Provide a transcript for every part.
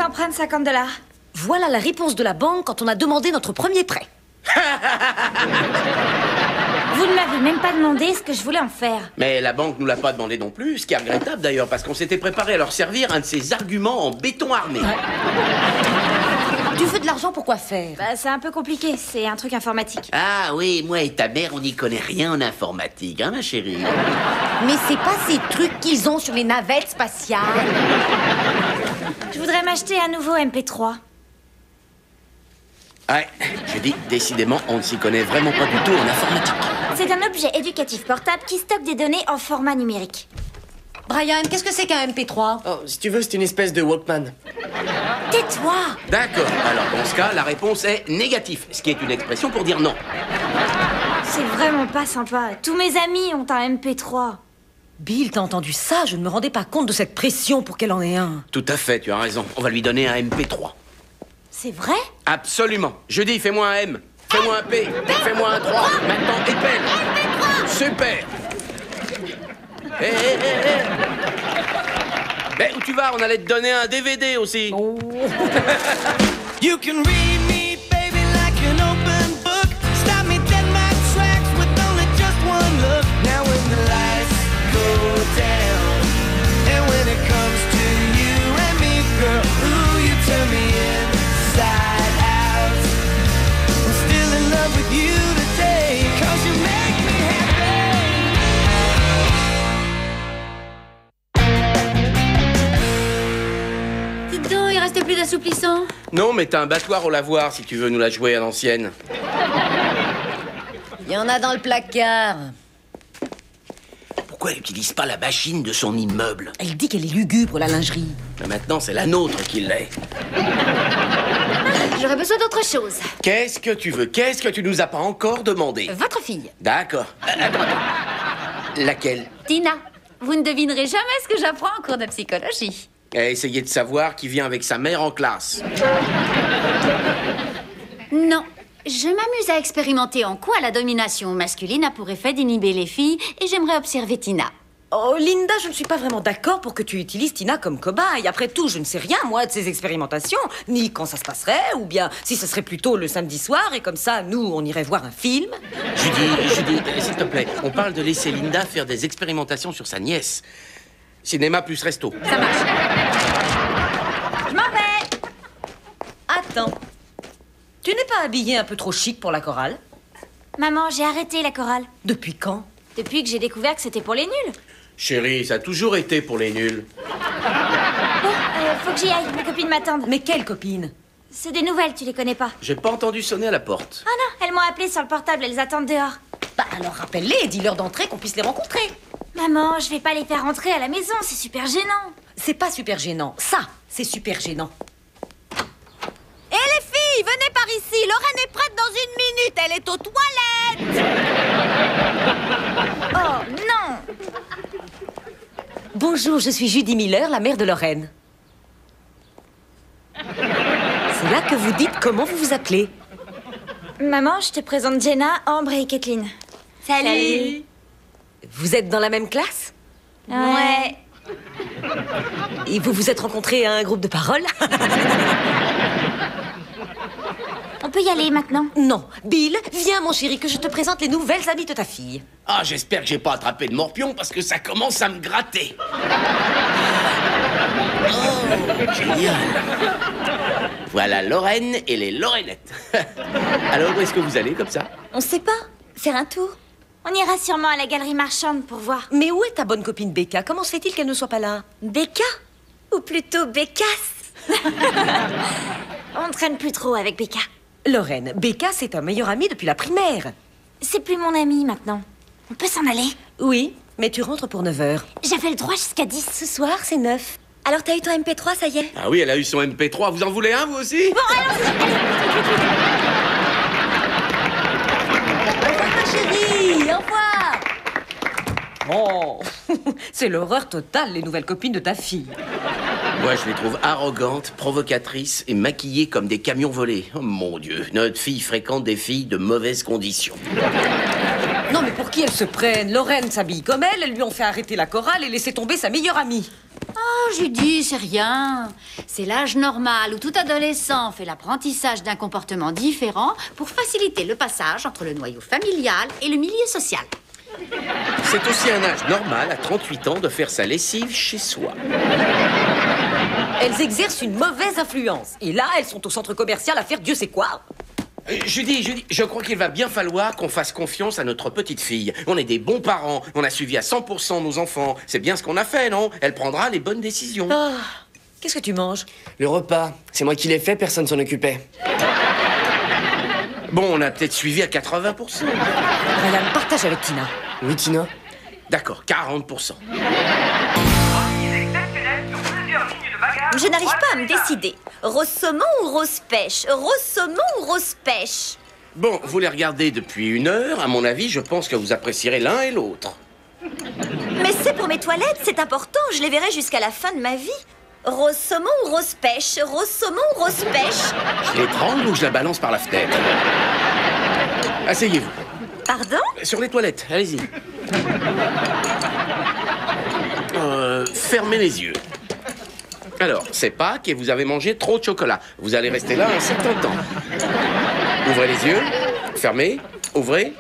emprunte $50. Voilà la réponse de la banque quand on a demandé notre premier prêt. Vous ne m'avez même pas demandé ce que je voulais en faire. Mais la banque nous l'a pas demandé non plus, ce qui est regrettable d'ailleurs, parce qu'on s'était préparé à leur servir un de ces arguments en béton armé. Tu veux de l'argent pour quoi faire? Bah, c'est un peu compliqué, c'est un truc informatique. Ah oui, moi et ta mère, on n'y connaît rien en informatique, hein ma chérie? Mais c'est pas ces trucs qu'ils ont sur les navettes spatiales. Je voudrais m'acheter un nouveau MP3. Ouais, je dis, décidément, on ne s'y connaît vraiment pas du tout en informatique. C'est un objet éducatif portable qui stocke des données en format numérique. Brian, qu'est-ce que c'est qu'un MP3? Oh, si tu veux, c'est une espèce de Walkman. Tais-toi! D'accord, alors dans ce cas, la réponse est négatif, ce qui est une expression pour dire non. C'est vraiment pas sympa. Tous mes amis ont un MP3. Bill, t'as entendu ça? Je ne me rendais pas compte de cette pression pour qu'elle en ait un. Tout à fait, tu as raison, on va lui donner un MP3. C'est vrai? Absolument. Je dis, fais-moi un M, fais-moi un P, fais-moi un 3, maintenant épelle. Super. Hé, hé, hé, hé. Ben, où tu vas? On allait te donner un DVD aussi. Oh. You can read me, baby, like an open book. Stop me dead in my tracks with only just one look. Now when the lights go down, and when it comes to you and me, girl, ooh, you turn me inside out. I'm still in love with you today, 'cause you make me happy. Dites donc, il restait plus d'assouplissant. Non, mais t'as un battoir au lavoir si tu veux nous la jouer à l'ancienne. Il y en a dans le placard. Pourquoi elle n'utilise pas la machine de son immeuble? Elle dit qu'elle est lugubre, la lingerie. Mais maintenant, c'est la nôtre qui l'est. J'aurais besoin d'autre chose. Qu'est-ce que tu veux? Qu'est-ce que tu nous as pas encore demandé? Votre fille, D'accord. Attends. Laquelle? Tina. Vous ne devinerez jamais ce que j'apprends en cours de psychologie. Essayez de savoir qui vient avec sa mère en classe. Non. Je m'amuse à expérimenter en quoi la domination masculine a pour effet d'inhiber les filles et j'aimerais observer Tina. Oh, Linda, je ne suis pas vraiment d'accord pour que tu utilises Tina comme cobaye. Après tout, je ne sais rien, moi, de ces expérimentations. Ni quand ça se passerait, ou bien si ce serait plutôt le samedi soir, et comme ça, nous, on irait voir un film. Judy, s'il te plaît, on parle de laisser Linda faire des expérimentations sur sa nièce. Cinéma plus resto. Ça marche. Je m'en vais! Attends. Tu n'es pas habillée un peu trop chic pour la chorale? Maman, j'ai arrêté la chorale. Depuis quand? Depuis que j'ai découvert que c'était pour les nuls. Chérie, ça a toujours été pour les nuls. Bon, faut que j'y aille, mes copines m'attendent. Mais quelle copine? C'est des nouvelles, tu les connais pas. J'ai pas entendu sonner à la porte. Ah non, elles m'ont appelé sur le portable, elles attendent dehors. Bah alors rappelle-les et dis-leur d'entrer qu'on puisse les rencontrer. Maman, je vais pas les faire rentrer à la maison, c'est super gênant. C'est pas super gênant. Ça, c'est super gênant. Et les filles, venez par ici. Lorraine est prête dans 1 minute. Elle est aux toilettes. Oh non! Bonjour, je suis Judy Miller, la mère de Lorraine. C'est là que vous dites comment vous vous appelez. Maman, je te présente Jenna, Ambre et Kathleen. Salut. Vous êtes dans la même classe? Ouais. Et vous vous êtes rencontrés à un groupe de parole? On peut y aller maintenant. Non. Bill, viens mon chéri, que je te présente les nouvelles amies de ta fille. Ah, j'espère que j'ai pas attrapé de morpion parce que ça commence à me gratter. Oh, génial. Voilà Lorraine et les Lorennettes. Alors, où est-ce que vous allez comme ça? On sait pas. Faire un tour. On ira sûrement à la galerie marchande pour voir. Mais où est ta bonne copine Becca? Comment se fait-il qu'elle ne soit pas là? Becca? Ou plutôt Bécasse? On ne traîne plus trop avec Becca. Lorraine, Becca, c'est ta meilleure amie depuis la primaire. C'est plus mon amie maintenant. On peut s'en aller? Oui, mais tu rentres pour 9h. J'avais le droit jusqu'à 10. Ce soir, c'est 9. Alors t'as eu ton MP3, ça y est? Ah oui, elle a eu son MP3. Vous en voulez un, vous aussi? Au revoir, ma chérie. Au revoir. Oh, c'est l'horreur totale, les nouvelles copines de ta fille. Moi, je les trouve arrogantes, provocatrices et maquillées comme des camions volés. Oh mon Dieu, notre fille fréquente des filles de mauvaises conditions. Non, mais pour qui elles se prennent? Lorraine s'habille comme elle lui ont fait arrêter la chorale et laisser tomber sa meilleure amie. Oh, Judy, c'est rien. C'est l'âge normal où tout adolescent fait l'apprentissage d'un comportement différent pour faciliter le passage entre le noyau familial et le milieu social. C'est aussi un âge normal, à 38 ans, de faire sa lessive chez soi. Elles exercent une mauvaise influence. Et là, elles sont au centre commercial à faire Dieu sait quoi. Judy, je crois qu'il va bien falloir qu'on fasse confiance à notre petite fille. On est des bons parents, on a suivi à 100% nos enfants. C'est bien ce qu'on a fait, non? Elle prendra les bonnes décisions. Ah, qu'est-ce que tu manges? Le repas, c'est moi qui l'ai fait, personne s'en occupait. Bon, on a peut-être suivi à 80%. Ryan, partage avec Tina. Oui, Tina? D'accord, 40%. Je n'arrive pas à me décider. Rose saumon ou rose pêche? Rose saumon ou rose pêche? Bon, vous les regardez depuis 1 heure. À mon avis, je pense que vous apprécierez l'un et l'autre. Mais c'est pour mes toilettes, c'est important. Je les verrai jusqu'à la fin de ma vie. Rose saumon ou rose pêche? Rose saumon ou rose pêche? Je l'étrangle ou je la balance par la fenêtre? Asseyez-vous. Pardon? Sur les toilettes, allez-y. Fermez les yeux. Alors, c'est Pâques et vous avez mangé trop de chocolat. Vous allez rester là un certain temps. Ouvrez les yeux. Fermez. Ouvrez.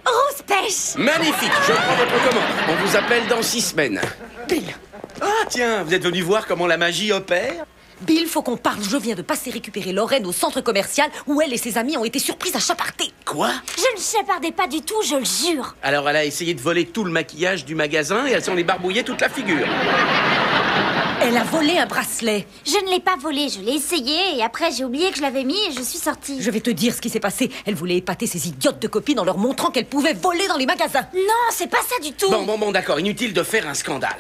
Rose pêche! Magnifique. Je prends votre commande. On vous appelle dans 6 semaines. Bill, Ah, tiens, vous êtes venu voir comment la magie opère? Bill, faut qu'on parle. Je viens de passer récupérer Lorraine au centre commercial où elle et ses amis ont été surprises à chaparder. Quoi? Je ne chapardais pas du tout, je le jure. Alors, elle a essayé de voler tout le maquillage du magasin et elle s'en est barbouillée toute la figure. Elle a volé un bracelet. Je ne l'ai pas volé, je l'ai essayé et après j'ai oublié que je l'avais mis et je suis sortie. Je vais te dire ce qui s'est passé. Elle voulait épater ses idiotes de copines en leur montrant qu'elle pouvait voler dans les magasins. Non, c'est pas ça du tout. Bon, d'accord, inutile de faire un scandale.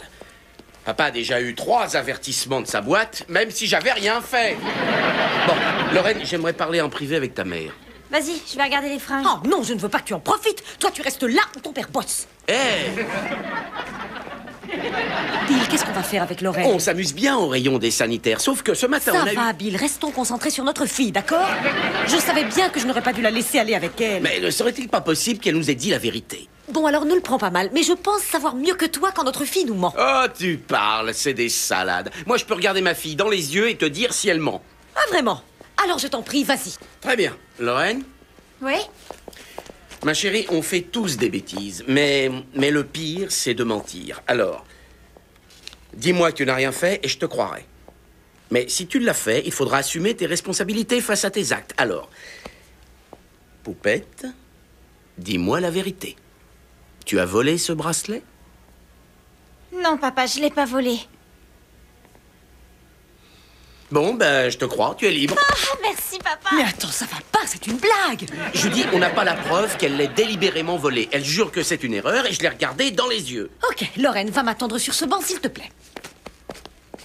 Papa a déjà eu 3 avertissements de sa boîte, même si j'avais rien fait. Bon, Lorraine, j'aimerais parler en privé avec ta mère. Vas-y, je vais regarder les fringues. Oh non, je ne veux pas que tu en profites. Toi, tu restes là où ton père bosse. Hé, Bill, qu'est-ce qu'on va faire avec Lorraine? on s'amuse bien au rayon des sanitaires, sauf que ce matin, Ça on a va, eu... Bill, restons concentrés sur notre fille, d'accord? Je savais bien que je n'aurais pas dû la laisser aller avec elle. Mais ne serait-il pas possible qu'elle nous ait dit la vérité? Bon, alors ne le prends pas mal, mais je pense savoir mieux que toi quand notre fille nous ment. Oh, tu parles, c'est des salades. Moi, je peux regarder ma fille dans les yeux et te dire si elle ment. Ah, vraiment? Alors je t'en prie, vas-y. Très bien. Lorraine? Oui? Ma chérie, on fait tous des bêtises, mais le pire, c'est de mentir. Alors, dis-moi que tu n'as rien fait et je te croirai. Mais si tu l'as fait, il faudra assumer tes responsabilités face à tes actes. Alors, Poupette, dis-moi la vérité. Tu as volé ce bracelet? Non, papa, je l'ai pas volé. Bon, ben, je te crois, tu es libre. Ah, merci, papa. Mais attends, ça va pas, c'est une blague. Je dis, on n'a pas la preuve qu'elle l'ait délibérément volé. Elle jure que c'est une erreur et je l'ai regardée dans les yeux. Ok, Lorraine, va m'attendre sur ce banc, s'il te plaît.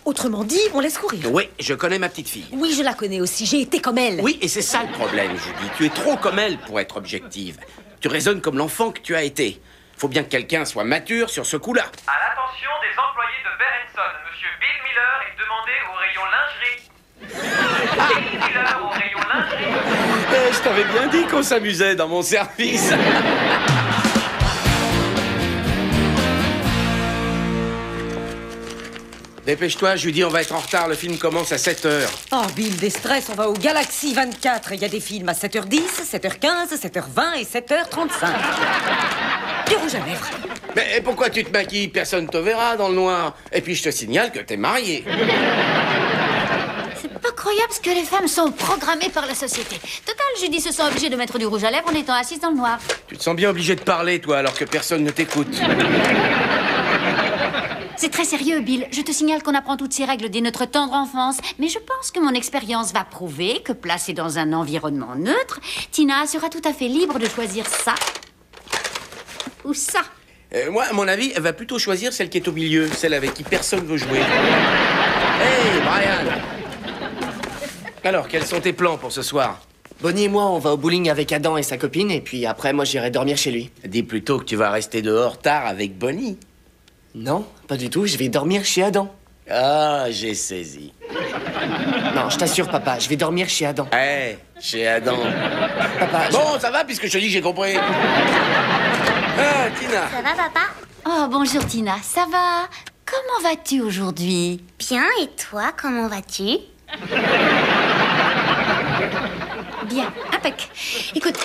Autrement dit, on laisse courir. Oui, je connais ma petite fille. Oui, je la connais aussi, j'ai été comme elle. Oui, et c'est ça le problème, Judy. Tu es trop comme elle pour être objective. Tu raisonnes comme l'enfant que tu as été. Faut bien que quelqu'un soit mature sur ce coup-là. À l'attention des employés de Berenson, Monsieur Bill Miller est demandé au rayon lingerie. Bill Miller au rayon lingerie. Je t'avais bien dit qu'on s'amusait dans mon service. Dépêche-toi, Judy, on va être en retard. Le film commence à 7h. Oh, Bill, des stress, on va au Galaxy 24. Il y a des films à 7h10, 7h15, 7h20 et 7h35. Du rouge à lèvres. Mais pourquoi tu te maquilles? Personne te verra dans le noir. Et puis je te signale que t'es mariée. C'est pas croyable ce que les femmes sont programmées par la société. Total, Judy se sent obligée de mettre du rouge à lèvres en étant assise dans le noir. Tu te sens bien obligé de parler, toi, alors que personne ne t'écoute. C'est très sérieux, Bill. Je te signale qu'on apprend toutes ces règles dès notre tendre enfance. Mais je pense que mon expérience va prouver que, placée dans un environnement neutre, Tina sera tout à fait libre de choisir ça ou ça. Moi, à mon avis, elle va plutôt choisir celle qui est au milieu, celle avec qui personne veut jouer. Hey, Brian! Alors, quels sont tes plans pour ce soir? Bonnie et moi, on va au bowling avec Adam et sa copine, et puis après, moi, j'irai dormir chez lui. Dis plutôt que tu vas rester dehors tard avec Bonnie. Non, pas du tout, je vais dormir chez Adam. Ah, j'ai saisi. Non, je t'assure, papa, je vais dormir chez Adam. Hey, chez Adam. Papa, Bon, ça va, puisque je te dis que j'ai compris. Ah, Tina. Ça va, papa? Oh, bonjour, Tina. Ça va? comment vas-tu aujourd'hui? Bien, et toi, comment vas-tu? Bien, impec. Écoute,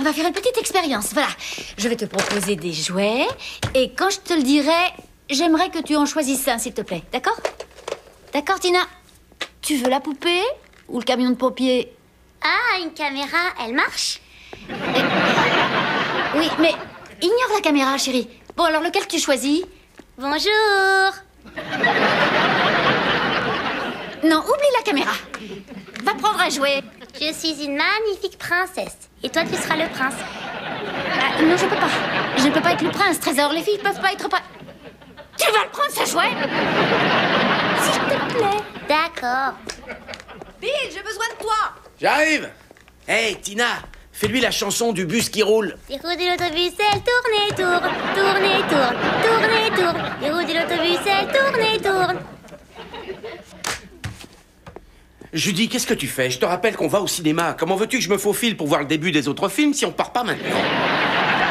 on va faire une petite expérience. Voilà, je vais te proposer des jouets. Et quand je te le dirai, j'aimerais que tu en choisisses un, s'il te plaît. D'accord? D'accord, Tina? Tu veux la poupée ou le camion de pompier? Ah, une caméra, elle marche? Oui, mais ignore la caméra, chérie. Bon, alors lequel tu choisis? Bonjour. Non, oublie la caméra. Va prendre un jouet. Je suis une magnifique princesse. Et toi, tu seras le prince. Ah, non, je peux pas. Je ne peux pas être le prince, Trésor. Les filles peuvent pas être... Tu vas le prendre, ce jouet? S'il te plaît. D'accord. Bill, j'ai besoin de toi. J'arrive. Hey, Tina, fais-lui la chanson du bus qui roule. Les roues de l'autobus, elles tournent et tournent, tournent et tournent, tournent et tournent. Les roues de l'autobus, elles tournent et tournent. Judy, qu'est-ce que tu fais? Je te rappelle qu'on va au cinéma. Comment veux-tu que je me faufile pour voir le début des autres films si on part pas maintenant?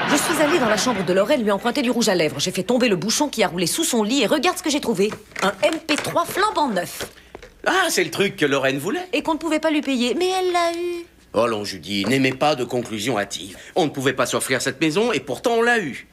Je suis allée dans la chambre de Lorraine lui emprunter du rouge à lèvres. J'ai fait tomber le bouchon qui a roulé sous son lit et regarde ce que j'ai trouvé. Un MP3 flambant neuf. Ah, c'est le truc que Lorraine voulait. Et qu'on ne pouvait pas lui payer, mais elle l'a eu. Oh non, Judy, n'aimez pas de conclusions hâtives. On ne pouvait pas s'offrir cette maison et pourtant on l'a eue.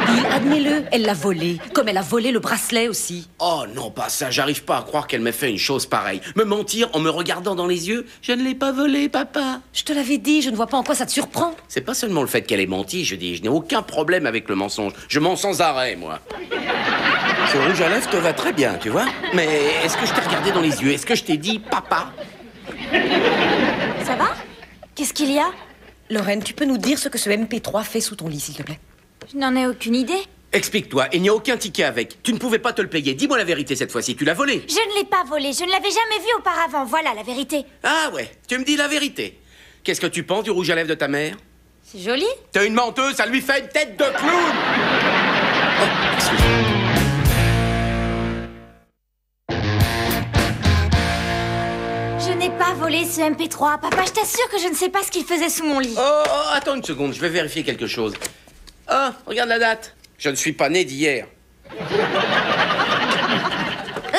Bill, admets-le, elle l'a volé. Comme elle a volé le bracelet aussi. Oh non, pas ça. J'arrive pas à croire qu'elle m'ait fait une chose pareille. Me mentir en me regardant dans les yeux. Je ne l'ai pas volé, papa. Je te l'avais dit, je ne vois pas en quoi ça te surprend. C'est pas seulement le fait qu'elle ait menti, je dis. Je n'ai aucun problème avec le mensonge. Je mens sans arrêt, moi. Ce rouge à lèvres te va très bien, tu vois. Mais est-ce que je t'ai regardé dans les yeux? Est-ce que je t'ai dit papa? Ça va? Qu'est-ce qu'il y a? Lorraine, tu peux nous dire ce que ce MP3 fait sous ton lit, s'il te plaît? Je n'en ai aucune idée. Explique-toi, il n'y a aucun ticket avec. Tu ne pouvais pas te le payer. Dis-moi la vérité cette fois-ci, tu l'as volé. Je ne l'ai pas volé, je ne l'avais jamais vu auparavant, voilà la vérité. Ah ouais, tu me dis la vérité. Qu'est-ce que tu penses du rouge à lèvres de ta mère? C'est joli. T'es une menteuse, ça lui fait une tête de clown. Oh, excuse-moi. Je n'ai pas volé ce MP3. Papa, je t'assure que je ne sais pas ce qu'il faisait sous mon lit. Oh, attends une seconde, je vais vérifier quelque chose. Ah, regarde la date. Je ne suis pas né d'hier.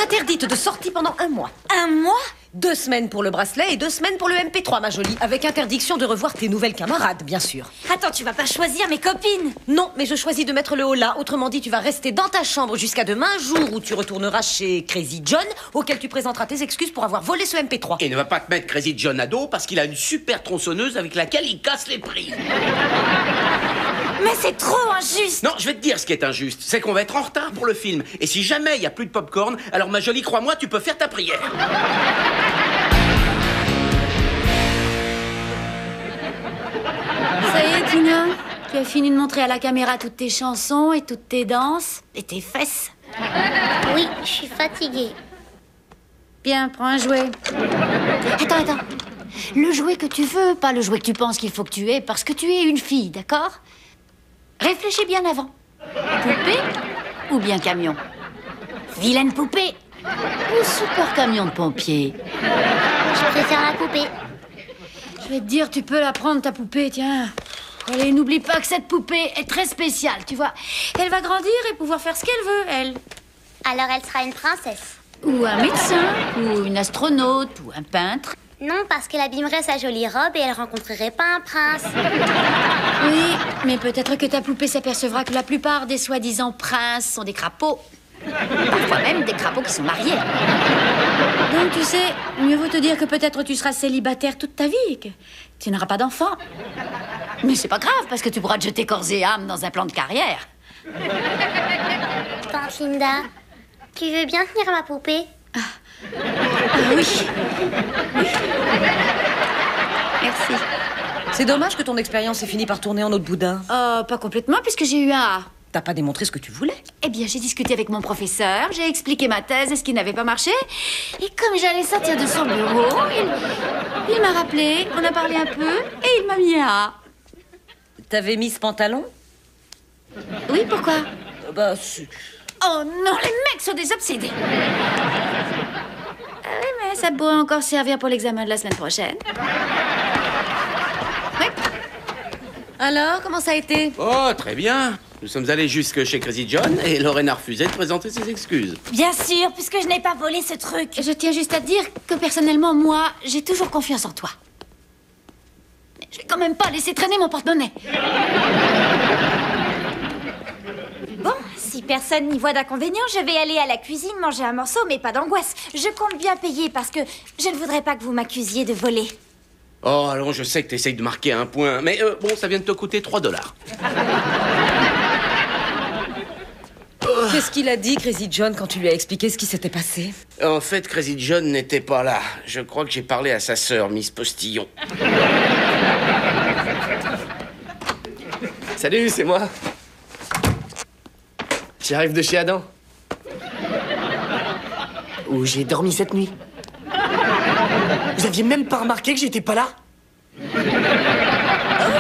Interdite de sortie pendant 1 mois. 1 mois? 2 semaines pour le bracelet et 2 semaines pour le MP3, ma jolie. Avec interdiction de revoir tes nouvelles camarades, bien sûr. Attends, tu vas pas choisir mes copines? Non, mais je choisis de mettre le haut là. Autrement dit, tu vas rester dans ta chambre jusqu'à demain, jour où tu retourneras chez Crazy John, auquel tu présenteras tes excuses pour avoir volé ce MP3. Et ne va pas te mettre Crazy John à dos parce qu'il a une super tronçonneuse avec laquelle il casse les prix. Mais c'est trop injuste. Non, je vais te dire ce qui est injuste. C'est qu'on va être en retard pour le film. Et si jamais il n'y a plus de popcorn, alors ma jolie, crois-moi, tu peux faire ta prière. Ça y est, Tina? Tu as fini de montrer à la caméra toutes tes chansons et toutes tes danses et tes fesses? Oui, je suis fatiguée. Bien, prends un jouet. Attends. Le jouet que tu veux, pas le jouet que tu penses qu'il faut que tu aies, parce que tu es une fille, d'accord? Réfléchis bien avant. Poupée ou bien camion? Vilaine poupée ou super camion de pompier? Je préfère la poupée. Je vais te dire, tu peux la prendre, ta poupée, tiens. Allez, n'oublie pas que cette poupée est très spéciale, tu vois. Elle va grandir et pouvoir faire ce qu'elle veut, elle. Alors elle sera une princesse. Ou un médecin, ou une astronaute, ou un peintre. Non, parce qu'elle abîmerait sa jolie robe et elle rencontrerait pas un prince. Oui, mais peut-être que ta poupée s'apercevra que la plupart des soi-disant princes sont des crapauds. Parfois même des crapauds qui sont mariés. Donc, tu sais, mieux vaut te dire que peut-être tu seras célibataire toute ta vie et que tu n'auras pas d'enfant. Mais c'est pas grave, parce que tu pourras te jeter corps et âme dans un plan de carrière. Tante Linda, tu veux bien tenir ma poupée? Oui. Merci. C'est dommage que ton expérience ait fini par tourner en eau de boudin. Pas complètement, puisque j'ai eu un A. T'as pas démontré ce que tu voulais. Eh bien, j'ai discuté avec mon professeur, j'ai expliqué ma thèse et ce qui n'avait pas marché. Et comme j'allais sortir de son bureau, il m'a rappelé, on a parlé un peu et il m'a mis un A. T'avais mis ce pantalon? Oui, pourquoi? Bah, c'est... Oh non, les mecs sont des obsédés. Oui, mais ça pourrait encore servir pour l'examen de la semaine prochaine. Oui. Alors, comment ça a été? Oh, très bien. Nous sommes allés jusque chez Crazy John et Lorraine a refusé de présenter ses excuses. Bien sûr, puisque je n'ai pas volé ce truc. Je tiens juste à te dire que personnellement, moi, j'ai toujours confiance en toi. Mais je vais quand même pas laisser traîner mon porte-monnaie. Bon, si personne n'y voit d'inconvénient, je vais aller à la cuisine manger un morceau, mais pas d'angoisse. Je compte bien payer parce que je ne voudrais pas que vous m'accusiez de voler. Oh, allons, je sais que t'essayes de marquer un point, mais bon, ça vient de te coûter 3 $. Qu'est-ce qu'il a dit, Crazy John, quand tu lui as expliqué ce qui s'était passé? En fait, Crazy John n'était pas là. Je crois que j'ai parlé à sa sœur, Miss Postillon. Salut, c'est moi. J'arrive de chez Adam. Où j'ai dormi cette nuit. Vous aviez même pas remarqué que j'étais pas là? Oh,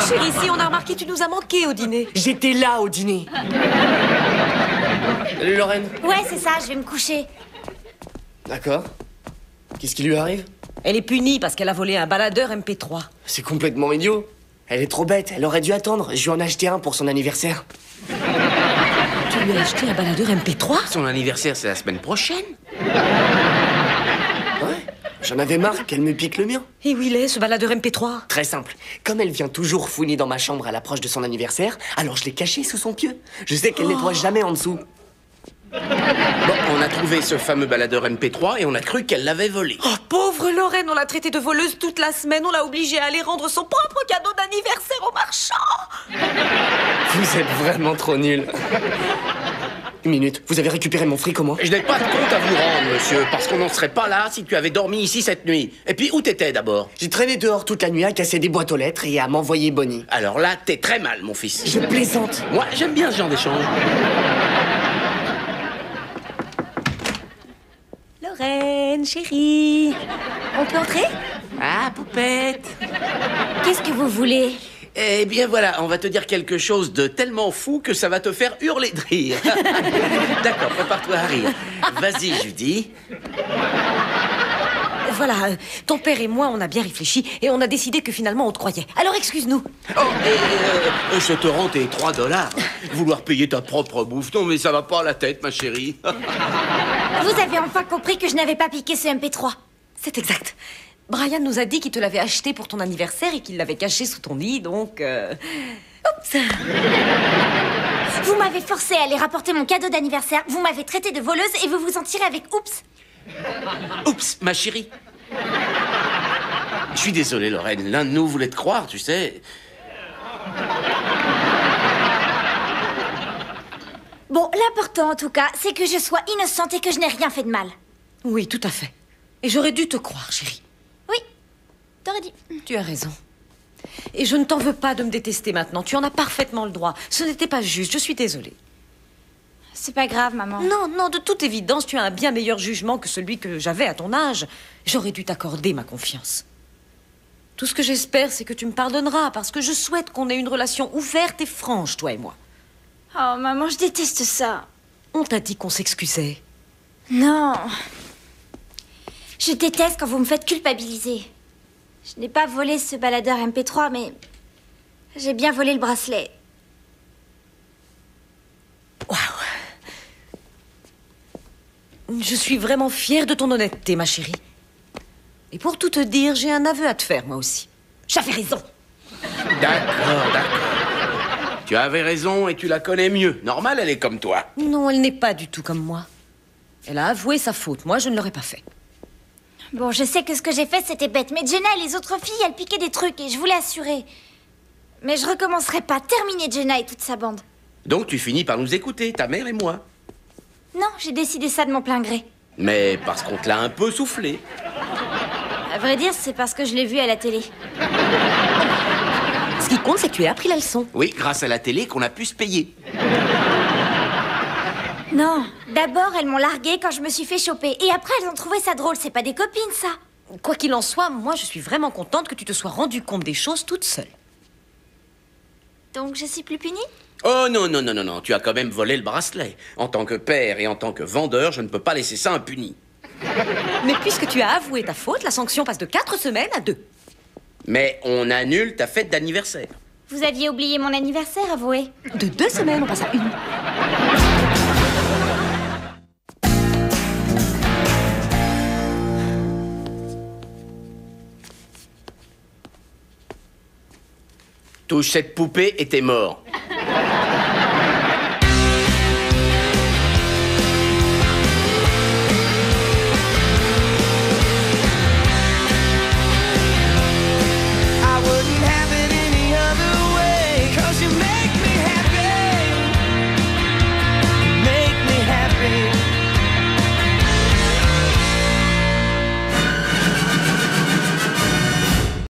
chérie, si, on a remarqué, tu nous as manqué au dîner. J'étais là au dîner. Salut, Lorraine. Ouais, c'est ça, je vais me coucher. D'accord. Qu'est-ce qui lui arrive? Elle est punie parce qu'elle a volé un baladeur MP3. C'est complètement idiot. Elle est trop bête, elle aurait dû attendre. Je lui en ai acheté un pour son anniversaire. Tu lui as acheté un baladeur MP3? Son anniversaire, c'est la semaine prochaine. Ouais. J'en avais marre qu'elle me pique le mien. Et où il est, ce baladeur MP3? Très simple. Comme elle vient toujours fouiner dans ma chambre à l'approche de son anniversaire, alors je l'ai caché sous son pieu. Je sais qu'elle nettoie jamais en dessous. Bon, on a trouvé ce fameux baladeur MP3 et on a cru qu'elle l'avait volé. Oh, pauvre Lorraine, on l'a traitée de voleuse toute la semaine. On l'a obligée à aller rendre son propre cadeau d'anniversaire au marchand. Vous êtes vraiment trop nuls. Une minute, vous avez récupéré mon fric au moins? Je n'ai pas de compte à vous rendre, monsieur, parce qu'on n'en serait pas là si tu avais dormi ici cette nuit. Et puis, où t'étais d'abord? J'ai traîné dehors toute la nuit à casser des boîtes aux lettres et à m'envoyer Bonnie. Alors là, t'es très mal, mon fils. Je plaisante. Moi, j'aime bien ce genre d'échange. Lorraine, chérie, on peut entrer? Ah, poupette. Qu'est-ce que vous voulez? Eh bien voilà, on va te dire quelque chose de tellement fou que ça va te faire hurler de rire. D'accord, prépare-toi à rire. Vas-y, Judy. Voilà, ton père et moi, on a bien réfléchi et on a décidé que finalement on te croyait. Alors excuse-nous. Oh, et je te rends tes 3 $. Vouloir payer ta propre bouffe, non mais ça va pas à la tête, ma chérie. Vous avez enfin compris que je n'avais pas piqué ce MP3. C'est exact. Brian nous a dit qu'il te l'avait acheté pour ton anniversaire et qu'il l'avait caché sous ton lit, donc... Oups. Vous m'avez forcé à aller rapporter mon cadeau d'anniversaire, vous m'avez traité de voleuse et vous vous en tirez avec oups. Oups, ma chérie. Je suis désolé, Lorraine. L'un de nous voulait te croire, tu sais. Bon, l'important en tout cas, c'est que je sois innocente et que je n'ai rien fait de mal. Oui, tout à fait. Et j'aurais dû te croire, chérie. Oui, t'aurais dit. Tu as raison. Et je ne t'en veux pas de me détester maintenant. Tu en as parfaitement le droit. Ce n'était pas juste, je suis désolée. C'est pas grave, maman. Non, non, de toute évidence, tu as un bien meilleur jugement que celui que j'avais à ton âge. J'aurais dû t'accorder ma confiance. Tout ce que j'espère, c'est que tu me pardonneras, parce que je souhaite qu'on ait une relation ouverte et franche, toi et moi. Oh, maman, je déteste ça. On t'a dit qu'on s'excusait. Non. Je déteste quand vous me faites culpabiliser. Je n'ai pas volé ce baladeur MP3, mais j'ai bien volé le bracelet. Waouh. Je suis vraiment fière de ton honnêteté, ma chérie. Et pour tout te dire, j'ai un aveu à te faire, moi aussi. J'avais raison. D'accord, d'accord. Tu avais raison et tu la connais mieux. Normal, elle est comme toi. Non, elle n'est pas du tout comme moi. Elle a avoué sa faute. Moi, je ne l'aurais pas fait. Bon, je sais que ce que j'ai fait, c'était bête. Mais Jenna et les autres filles, elles piquaient des trucs et je voulais assurer. Mais je recommencerai pas. Terminer Jenna et toute sa bande. Donc tu finis par nous écouter, ta mère et moi. Non, j'ai décidé ça de mon plein gré. Mais parce qu'on te l'a un peu soufflé. À vrai dire, c'est parce que je l'ai vu à la télé. Ce qui compte, c'est que tu aies appris la leçon. Oui, grâce à la télé qu'on a pu se payer. Non, d'abord, elles m'ont larguée quand je me suis fait choper. Et après, elles ont trouvé ça drôle. C'est pas des copines, ça. Quoi qu'il en soit, moi, je suis vraiment contente que tu te sois rendu compte des choses toute seule. Donc, je suis plus punie? Oh non, non, non, non, non, tu as quand même volé le bracelet. En tant que père et en tant que vendeur, je ne peux pas laisser ça impuni. Mais puisque tu as avoué ta faute, la sanction passe de 4 semaines à 2. Mais on annule ta fête d'anniversaire. Vous aviez oublié mon anniversaire, avouez. De 2 semaines, on passe à 1. Touche cette poupée et t'es mort.